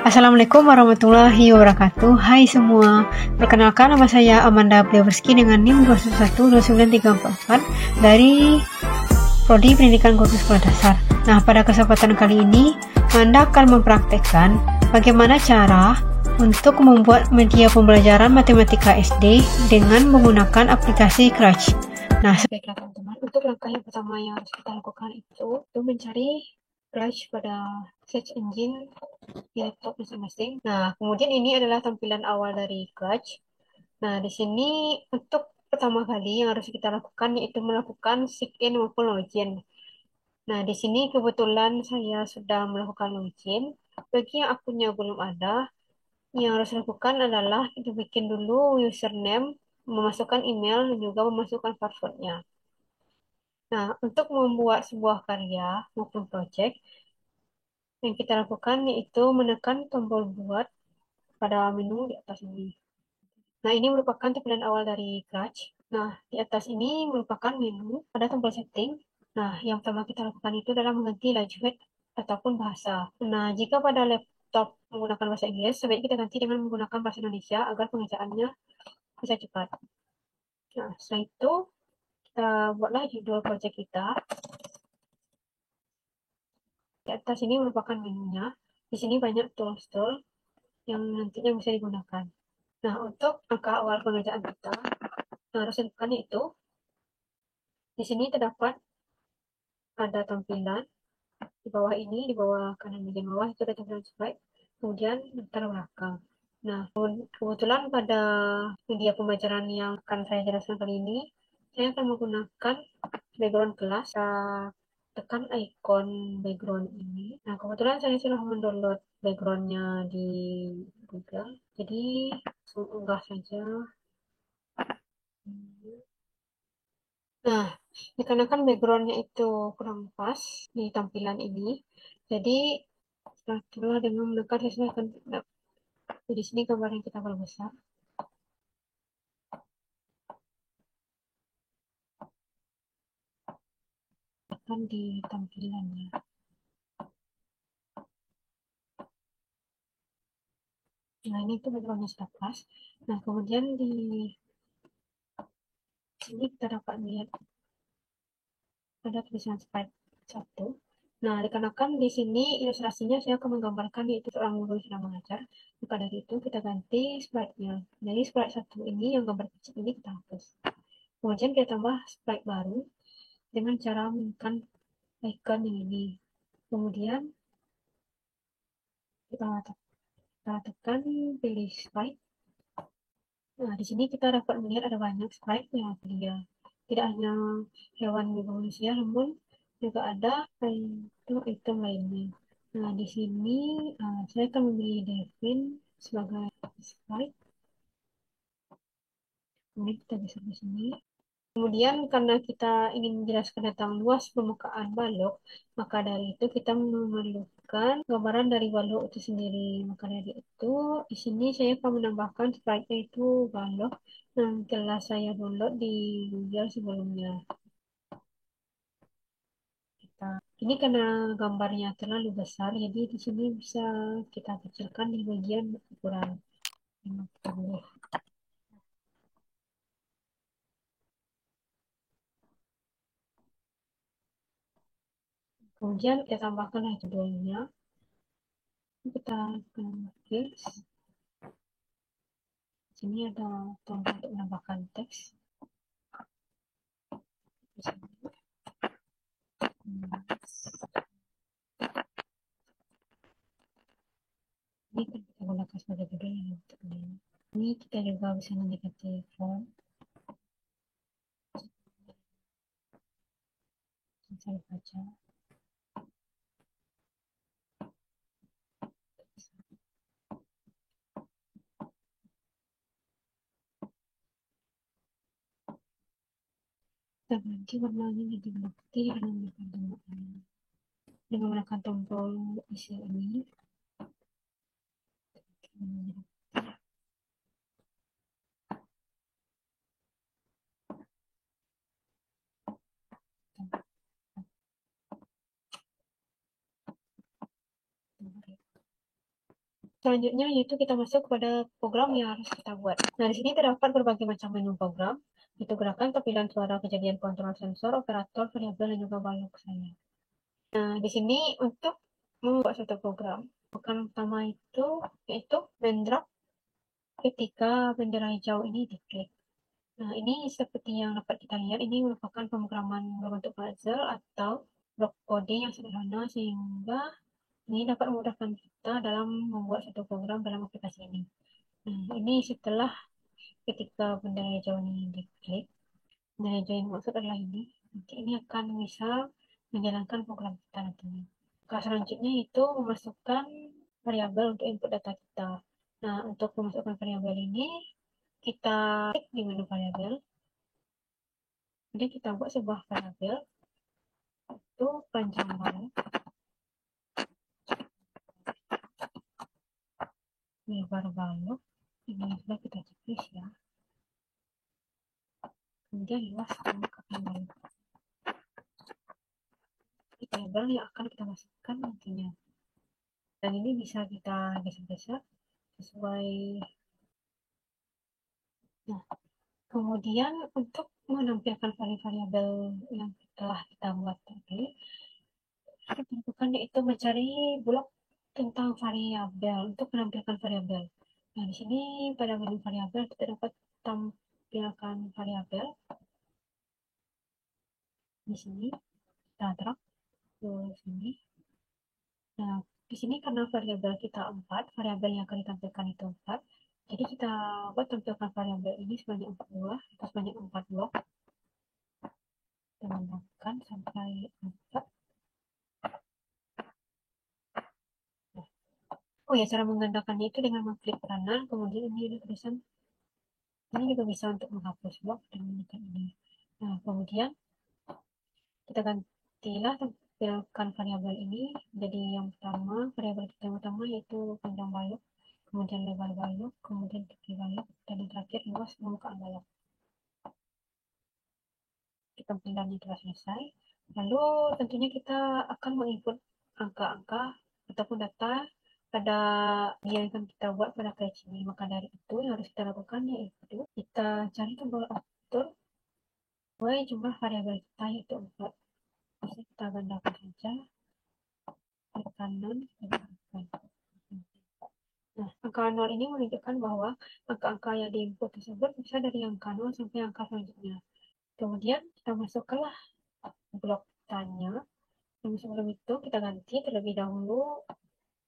Assalamualaikum warahmatullahi wabarakatuh. Hai semua, perkenalkan nama saya Amanda Plewerski dengan NIM 2112934 dari Prodi Pendidikan Guru Sekolah Dasar. Nah, pada kesempatan kali ini, Amanda akan mempraktekkan bagaimana cara untuk membuat media pembelajaran matematika SD dengan menggunakan aplikasi Crutch. Nah, baiklah teman-teman, untuk langkah yang pertama yang harus kita lakukan itu mencari Crutch pada search engine di laptop masing-masing. Nah, kemudian ini adalah tampilan awal dari Crutch. Nah, di sini untuk pertama kali yang harus kita lakukan yaitu melakukan sign maupun login. Nah, di sini kebetulan saya sudah melakukan login. Bagi yang akunnya belum ada, yang harus dilakukan adalah kita bikin dulu username, memasukkan email, dan juga memasukkan passwordnya. Nah, untuk membuat sebuah karya maupun project, yang kita lakukan yaitu menekan tombol buat pada menu di atas ini. Nah, ini merupakan tampilan awal dari Crutch. Nah, di atas ini merupakan menu pada tombol setting. Nah, yang pertama kita lakukan itu adalah mengganti language ataupun bahasa. Nah, jika pada laptop menggunakan bahasa Inggris, sebaiknya kita ganti dengan menggunakan bahasa Indonesia agar pengerjaannya bisa cepat. Nah, setelah itu kita buatlah judul project kita. Di atas ini merupakan menunya. Di sini banyak tools-tools yang nantinya bisa digunakan. Nah, untuk angka awal pengerjaan kita, yang harus dilakukan itu di sini terdapat ada tampilan di bawah ini, di bawah kanan bagian bawah itu ada tampilan slide, kemudian latar belakang. Nah, kebetulan pada media pembelajaran yang akan saya jelaskan kali ini, saya akan menggunakan background kelas. Saya tekan icon background ini. Nah, kebetulan saya sudah mendownload backgroundnya di Google, jadi langsung unggah saja. Nah, dikarenakan backgroundnya itu kurang pas di tampilan ini, jadi setelah dengan menekan sesuaikan. Di sini gambar yang kita perbesar. Tekan di tampilannya. Nah, ini tuh backgroundnya sudah pas. Nah, kemudian di sini kita dapat lihat ada tulisan slide 1. Nah, dikarenakan di sini ilustrasinya saya akan menggambarkan yaitu seorang guru sedang mengajar. Maka dari itu kita ganti slide-nya. Jadi slide 1 ini yang gambar kecil ini kita hapus. Kemudian kita tambah slide baru dengan cara menekan icon yang ini. Kemudian kita tekan pilih slide. Nah, di sini kita dapat melihat ada banyak slide yang dia. Tidak hanya hewan manusia, namun juga ada item lainnya. Nah, di sini saya akan memilih Devin sebagai slide. Kemudian kita geser ke sini. Kemudian karena kita ingin menjelaskan tentang luas permukaan balok, maka dari itu kita memerlukan gambaran dari balok itu sendiri. Maka dari itu, di sini saya akan menambahkan slide itu balok yang telah saya download di Google sebelumnya. Ini karena gambarnya terlalu besar, jadi di sini bisa kita kecilkan di bagian ukuran 50. Kemudian kita tambahkanlah judulnya. Kita tulis. Di sini ada tombol untuk menambahkan teks. Ini kan kita gunakan sebagai judul yang untuk ini kita juga bisa mendekati font. Saya baca. Kita ganti warnanya jadi putih dengan menggunakan tombol isi ini. Selanjutnya yaitu kita masuk pada program yang harus kita buat. Nah, di sini terdapat berbagai macam menu program, itu gerakan, tampilan suara, kejadian, kontrol sensor, operator, variabel, dan juga balok saya. Nah, di sini untuk membuat suatu program, bukan utama itu yaitu mendrag ketika bendera hijau ini diklik. Nah, ini seperti yang dapat kita lihat, ini merupakan pemrograman berbentuk puzzle atau blok kode yang sederhana sehingga ini dapat memudahkan kita dalam membuat satu program dalam aplikasi ini. Nah, ini setelah ketika bendera hijau ini diklik, bendera hijau yang maksud adalah ini, nanti ini akan bisa menjalankan program kita nantinya. Selanjutnya itu memasukkan variabel untuk input data kita. Nah, untuk memasukkan variabel ini, kita klik di menu variabel, kemudian kita buat sebuah variabel, itu panjang balok, lebar balok, ini sudah kita checklist ya. Kemudian luas permukaan balok. Variabel yang akan kita masukkan nantinya. Dan ini bisa kita geser-geser sesuai. Nah, kemudian untuk menampilkan variabel yang telah kita buat tadi, bukan yaitu mencari blok tentang variabel untuk menampilkan variabel. Nah, di sini pada menu variabel kita dapat tampilkan variabel. Di sini kita drag ke sini. Nah, di sini karena variabel kita 4, variabel yang akan ditampilkan itu 4. Jadi kita buat tampilkan variabel ini sebanyak 4 buah atau sebanyak 4 blok. Kita tambahkan sampai 4. Oh ya, cara menggandakannya itu dengan mengklik kanan, kemudian ini ada tulisan. Ini juga bisa untuk menghapus blok dan menekan ini. Nah, kemudian kita gantilah tampilkan variabel ini. Jadi yang pertama, variabel kita yang utama yaitu panjang balok, kemudian lebar balok, kemudian tepi balok, dan yang terakhir luas permukaan balok. Tampilannya telah selesai. Lalu tentunya kita akan menginput angka-angka ataupun data pada yang akan kita buat pada page ini. Maka dari itu yang harus kita lakukan yaitu kita cari tombol atur sesuai jumlah variabel kita yaitu 4. Bisa kita gandakan saja klik kanan kita gandakan. Nah, angka 0 ini menunjukkan bahwa angka-angka yang diinput tersebut bisa dari angka 0 sampai angka selanjutnya. Kemudian kita masukkanlah blok tanya. Yang sebelum itu kita ganti terlebih dahulu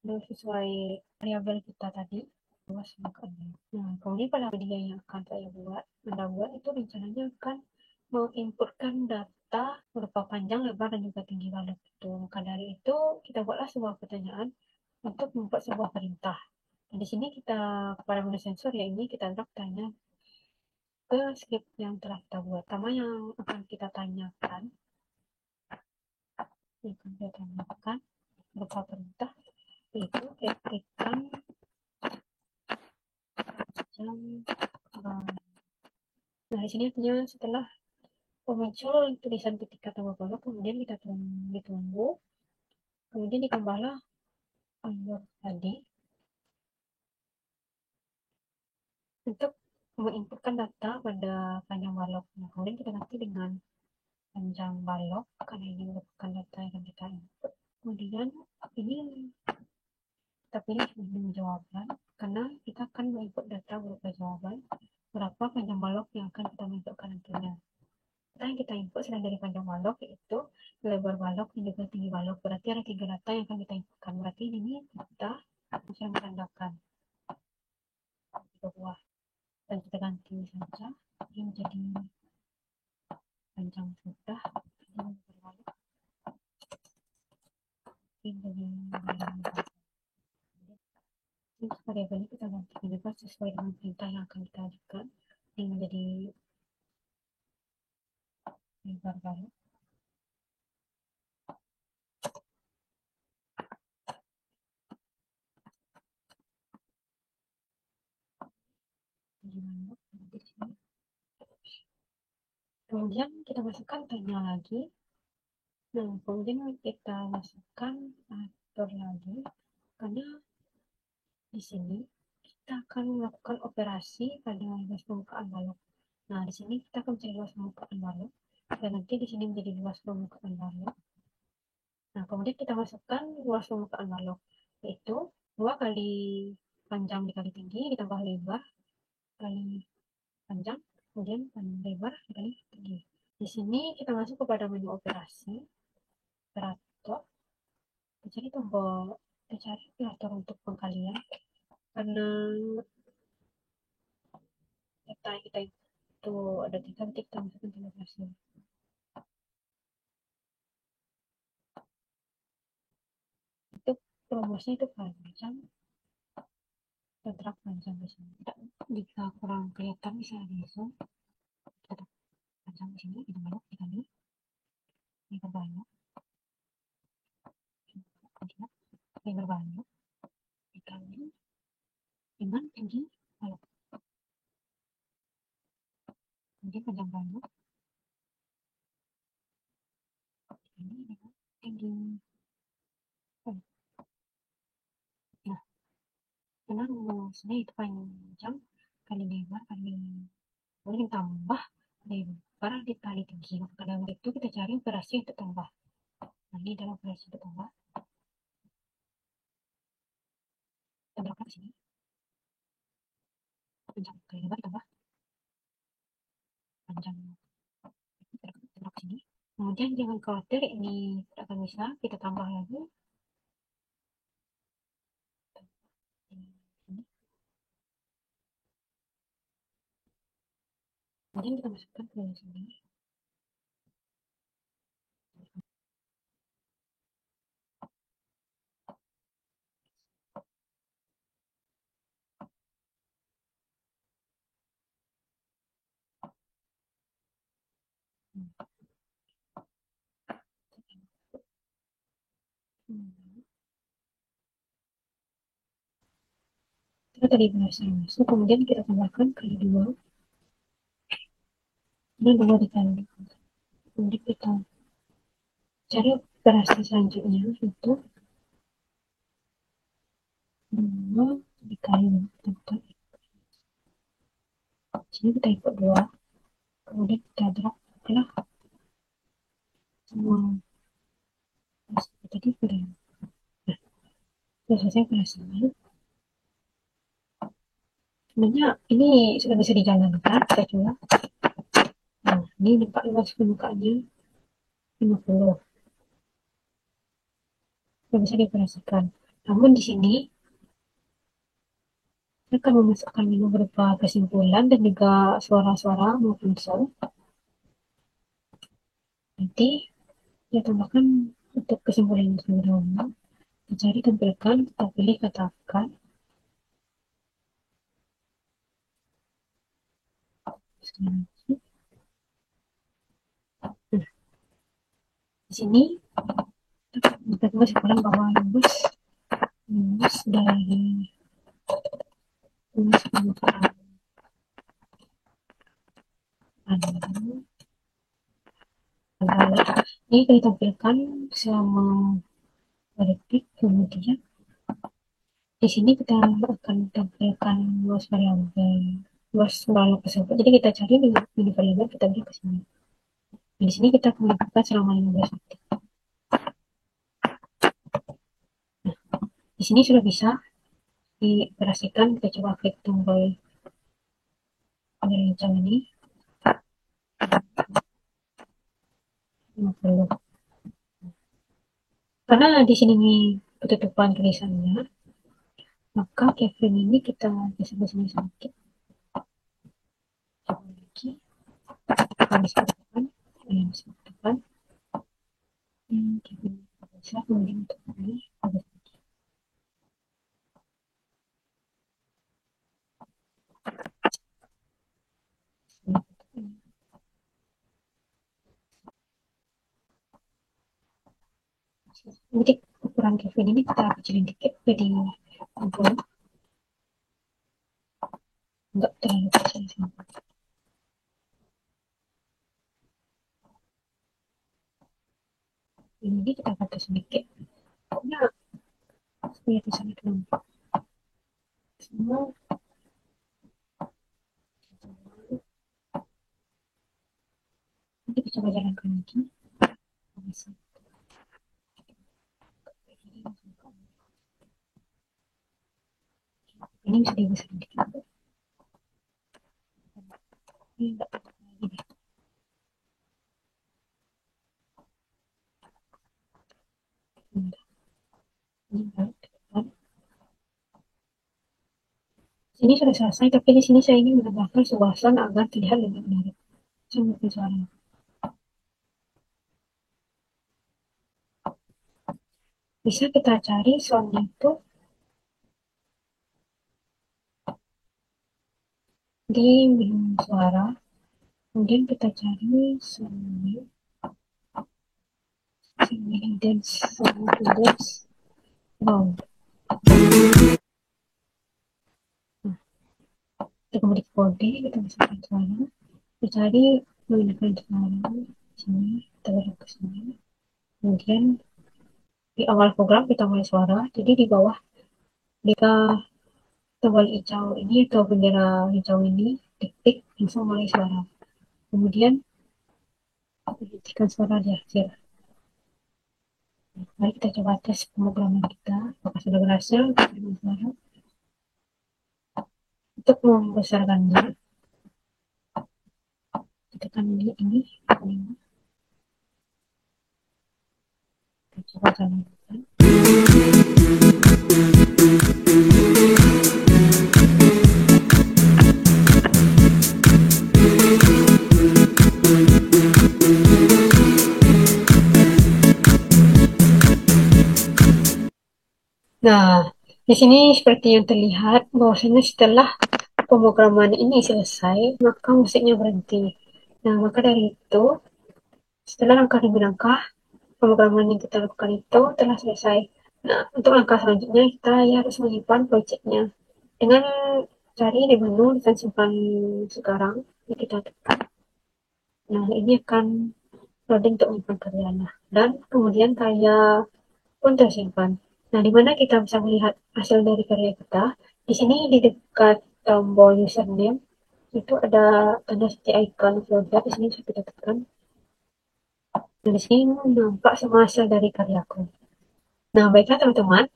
sesuai variabel kita tadi, luas angkanya. Nah, kemudian pada media yang akan saya buat, Anda buat itu rencananya akan menginputkan data berupa panjang, lebar, dan juga tinggi balok itu. Maka dari itu kita buatlah sebuah pertanyaan untuk membuat sebuah perintah. Dan di sini kita pada menu sensor ya ini kita drag tanya ke script yang telah kita buat. Pertama yang akan kita tanyakan, berupa perintah yaitu ketikkan jam. Nah, di sini artinya setelah muncul tulisan ketika tambah balok, kemudian kita ditunggu, kemudian ditambahlah umur tadi untuk menginputkan data pada panjang balok. Nah, kemudian kita ganti dengan panjang balok karena ini merupakan data yang kita input. Kemudian ini kita pilih menu jawaban karena kita akan menginput data berupa jawaban berapa panjang balok yang akan kita masukkan nantinya. Data yang kita input selain dari panjang balok yaitu lebar balok dan juga tinggi balok. Berarti ada 3 data yang akan kita inputkan. Berarti ini kita bisa menandakan 3 buah. Dan kita ganti saja ini menjadi panjang sudah. Ini berbalik. Ini jadi variabel ini kita ganti juga sesuai dengan perintah yang akan kita ajukan. Ini menjadi lebar balok. Kemudian kita masukkan tanya lagi. Nah, kemudian kita masukkan atur lagi karena Di sini kita akan melakukan operasi pada luas permukaan balok. Nah, di sini kita akan mencari luas permukaan balok dan nanti di sini menjadi luas permukaan balok. Nah, kemudian kita masukkan luas permukaan balok, yaitu 2 kali panjang dikali tinggi ditambah lebar kali panjang, kemudian lebar dikali tinggi. Di sini kita masuk kepada menu operasi, operator, kita cari tombol, kita cari operator untuk pengkalian, karena data kita itu ada 3, nanti kita masukkan tombol operasi. Itu rumusnya itu panjang, kontrak panjang di sini. Jika kurang kelihatan bisa di zoom, kita panjang di sini kita banyak dikali lebar banyak, lebar banyak dikali dengan tinggi balok, kemudian panjang balok ini dengan tinggi balok. Nah, karena rumusnya itu panjang kali lebar kali kemudian tambah lebar dikali tinggi. Maka dalam itu kita cari operasi untuk tambah. Nah, ini adalah operasi untuk tambah. Tambahkan di sini panjang kali lebar tambah panjang tambah sini. Kemudian jangan khawatir ini tidak akan bisa, kita tambah lagi ini. Kemudian kita masukkan ke sini. Kita tadi berhasil masuk, kemudian kita tambahkan kali 2 dan 2 dikali. Kemudian kita cari operasi selanjutnya itu 2 dikali kita sini kita ikut 2, kemudian kita drag adalah semua tadi sudah selesai operasinya. Sebenarnya ini sudah bisa dijalankan, kita coba. Nah, ini nampak luas permukaannya 50, sudah bisa dioperasikan. Namun di sini saya akan memasukkan menu berupa kesimpulan dan juga suara-suara maupun sound. Nanti saya tambahkan untuk kesimpulan yang sederhana. Kita cari tampilkan, kita pilih katakan. Nah, di sini kita kesimpulan bahwa lulus dari lulus permukaan ini kita tampilkan selama detik, kemudian di sini kita akan tampilkan luas variabel luas balok tersebut. Jadi kita cari di variabel, kita beri ke sini. Di sini kita akan lakukan selama 15 detik. Nah, di sini sudah bisa dioperasikan. Kita coba klik tombol rancang ini 50. Karena di sini penutupan tulisannya, maka keyframe ini kita geser sini sedikit. Coba lagi, habis ke depan, habis ke depan. Bisa kemudian untuk ini habis. Jadi ukuran keyframe ini kita kecilin dikit jadi enggak terlalu kecil sih. Ini kita akan sedikit pokoknya supaya bisa nampak. Nanti kita coba jalankan lagi. Ini bisa dibesar dikit. Ini enggak lagi deh. Ini balik ke depan. Sini sudah selesai, tapi di sini saya ingin menambahkan sebuah sound agar terlihat lebih menarik. Saya mau suara. Bisa kita cari soundnya itu di menu suara, kemudian kita cari soundnya dance, dance. Wow. Kita kembali ke kode, kita masukkan suara, kita cari menggunakan suara sini, kita belok ke sini, kemudian di awal program kita mulai suara, jadi di bawah jika tombol hijau ini atau bendera hijau ini diklik langsung mulai suara, kemudian hentikan suara di akhir. Mari kita coba tes pemrograman kita apakah sudah berhasil dengan suara. Untuk membesarkannya tekan ini kita coba jalankan. Nah, di sini seperti yang terlihat bahwasanya setelah pemrograman ini selesai, maka musiknya berhenti. Nah, maka dari itu, setelah langkah demi langkah, pemrograman yang kita lakukan itu telah selesai. Nah, untuk langkah selanjutnya, kita harus menyimpan projectnya. Dengan cari di menu dan simpan sekarang, ini kita tekan. Nah, ini akan loading untuk menyimpan karyanya. Dan kemudian karya pun tersimpan. Nah, di mana kita bisa melihat hasil dari karya kita. Di sini di dekat tombol username itu ada tanda seperti icon folder. Di sini bisa kita tekan. Nah, di sini nampak semua hasil dari karyaku. Nah, baiklah teman-teman.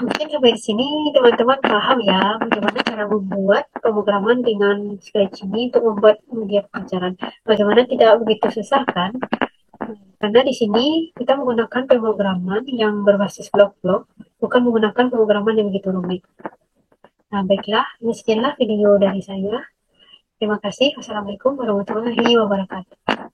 Mungkin sampai di sini teman-teman paham ya bagaimana cara membuat pemrograman dengan Scratch ini untuk membuat media pelajaran. Bagaimana tidak begitu susah kan? Karena di sini kita menggunakan pemrograman yang berbasis blok-blok, bukan menggunakan pemrograman yang begitu rumit. Nah, baiklah, sekianlah video dari saya. Terima kasih. Wassalamualaikum warahmatullahi wabarakatuh.